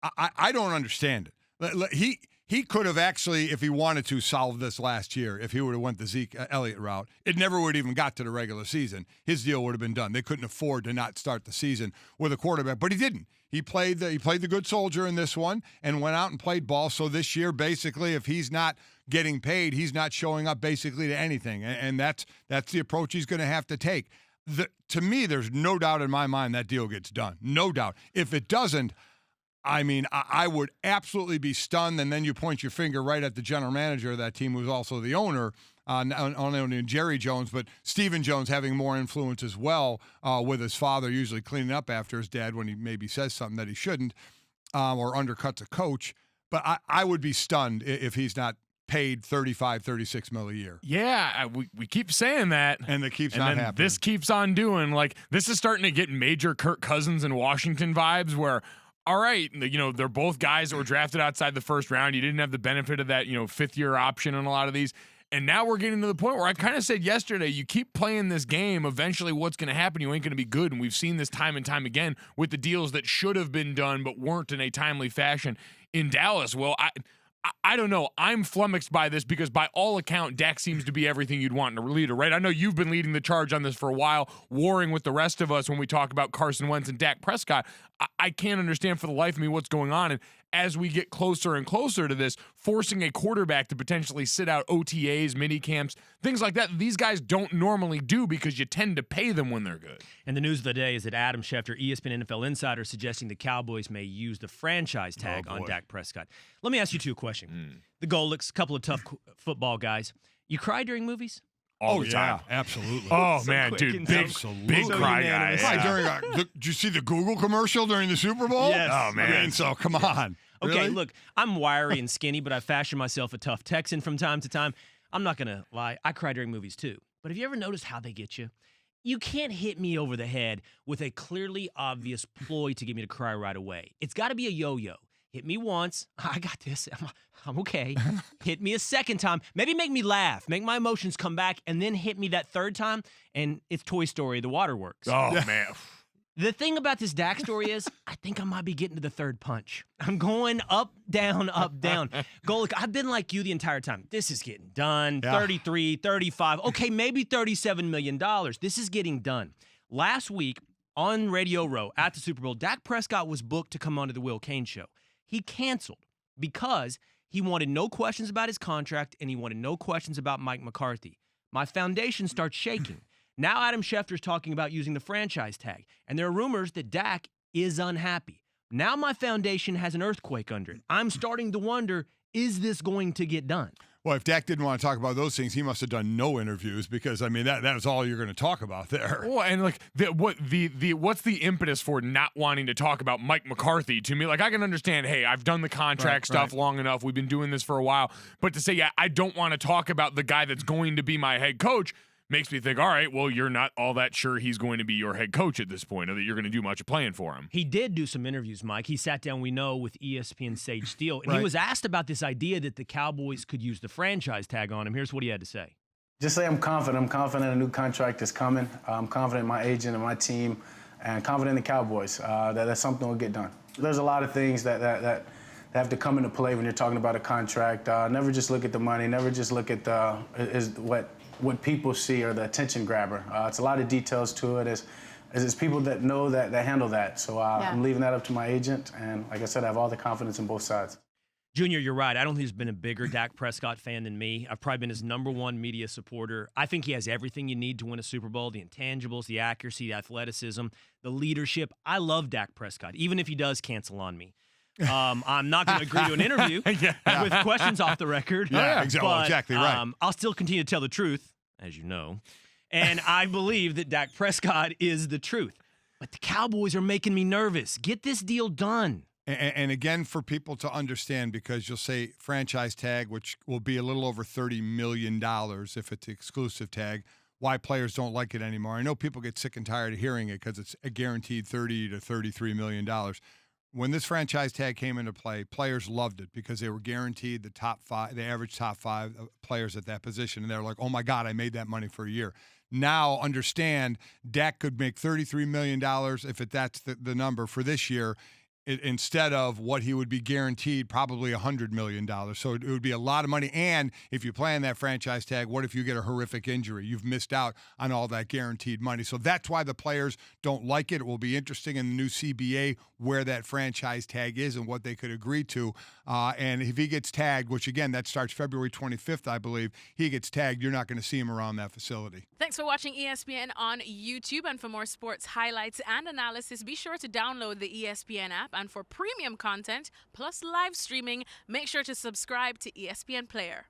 I don't understand it. He could have actually, if he wanted to, solved this last year. If he would have went the Zeke Elliott route, it never would have even got to the regular season. His deal would have been done. They couldn't afford to not start the season with a quarterback, but he didn't. He played the good soldier in this one and went out and played ball. So this year, basically, if he's not getting paid, he's not showing up basically to anything, and that's the approach he's going to have to take. To me, there's no doubt in my mind that deal gets done. No doubt. If it doesn't, I mean, I would absolutely be stunned, and then you point your finger right at the general manager of that team, who's also the owner, not only Jerry Jones, but Stephen Jones having more influence as well with his father usually cleaning up after his dad when he maybe says something that he shouldn't or undercuts a coach. But I would be stunned if he's not paid $35-36 million a year. Yeah, we keep saying that. And it keeps not happening. This keeps on doing. Like, this is starting to get major Kirk Cousins in Washington vibes where, all right, they're both guys that were drafted outside the first round. You didn't have the benefit of that, fifth-year option on a lot of these. And now we're getting to the point where I kind of said yesterday, you keep playing this game, eventually what's going to happen? You ain't going to be good. And we've seen this time and time again with the deals that should have been done but weren't in a timely fashion in Dallas. Well, I don't know. I'm flummoxed by this because by all account, Dak seems to be everything you'd want in a leader, right? I know you've been leading the charge on this for a while, warring with the rest of us when we talk about Carson Wentz and Dak Prescott. I can't understand for the life of me what's going on. And as we get closer and closer to this, forcing a quarterback to potentially sit out OTAs, mini camps, things like that, these guys don't normally do because you tend to pay them when they're good. And the news of the day is that Adam Schefter, ESPN NFL insider, suggesting the Cowboys may use the franchise tag on Dak Prescott. Let me ask you two questions. The Golics, a couple of tough football guys. You cry during movies? All the time. Absolutely. Oh, So man, dude, big cry guy. Yeah. Did you see the Google commercial during the Super Bowl? Yes. Oh, man. I mean, so come on. Okay, Really? look, I'm wiry and skinny, but I fashion myself a tough Texan from time to time. I'm not going to lie. I cry during movies, too. But have you ever noticed how they get you? You can't hit me over the head with a clearly obvious ploy to get me to cry right away. It's got to be a yo-yo. Hit me once. I got this. I'm okay. Hit me a second time. Maybe make me laugh. Make my emotions come back, and then hit me that third time, and it's Toy Story, the waterworks. Oh, man. The thing about this Dak story is I think I might be getting to the third punch. I'm going up, down, up, down. Golic, I've been like you the entire time. This is getting done. Yeah. 33, 35. Okay, maybe $37 million. This is getting done. Last week on Radio Row at the Super Bowl, Dak Prescott was booked to come onto the Will Cain show. He canceled because he wanted no questions about his contract and he wanted no questions about Mike McCarthy. My foundation starts shaking. Now Adam Schefter is talking about using the franchise tag, and there are rumors that Dak is unhappy. Now my foundation has an earthquake under it. I'm starting to wonder, is this going to get done? Well, if Dak didn't want to talk about those things, he must have done no interviews because, I mean, that was all you're going to talk about there. Well, and like, what's the impetus for not wanting to talk about Mike McCarthy? To me, like, I can understand, hey, I've done the contract stuff long enough. We've been doing this for a while. But to say, yeah, I don't want to talk about the guy that's going to be my head coach makes me think, all right, well, you're not all that sure he's going to be your head coach at this point or that you're going to do much of playing for him. He did do some interviews, Mike. He sat down, we know, with ESPN Sage Steele, and he was asked about this idea that the Cowboys could use the franchise tag on him. Here's what he had to say. Just say I'm confident. I'm confident a new contract is coming. I'm confident in my agent and my team, and confident in the Cowboys that something will get done. There's a lot of things that have to come into play when you're talking about a contract. Never just look at the money. Never just look at what people see or the attention grabber. It's a lot of details to it. It's people that know that handle that. So I'm leaving that up to my agent. And like I said, I have all the confidence in both sides. Junior, you're right. I don't think he's been a bigger Dak Prescott fan than me. I've probably been his #1 media supporter. I think he has everything you need to win a Super Bowl, the intangibles, the accuracy, the athleticism, the leadership. I love Dak Prescott, even if he does cancel on me. I'm not going to agree to an interview with questions off the record. Yeah, exactly right. I'll still continue to tell the truth, as you know. And I believe that Dak Prescott is the truth. But the Cowboys are making me nervous. Get this deal done. And again, for people to understand, because you'll say franchise tag, which will be a little over $30 million if it's the exclusive tag, why players don't like it anymore. I know people get sick and tired of hearing it because it's a guaranteed $30 to $33 million. When this franchise tag came into play, players loved it because they were guaranteed the top five, the average top 5 players at that position. And they're like, oh, my God, I made that money for a year. Now, understand, Dak could make $33 million if that's the number for this year. instead of what he would be guaranteed, probably $100 million. So it would be a lot of money. And if you play on that franchise tag, what if you get a horrific injury? You've missed out on all that guaranteed money. So that's why the players don't like it. It will be interesting in the new CBA where that franchise tag is and what they could agree to. And if he gets tagged, which again, that starts February 25th, I believe, he gets tagged, you're not going to see him around that facility. Thanks for watching ESPN on YouTube. And for more sports highlights and analysis, be sure to download the ESPN app. And for premium content plus live streaming, make sure to subscribe to ESPN Player.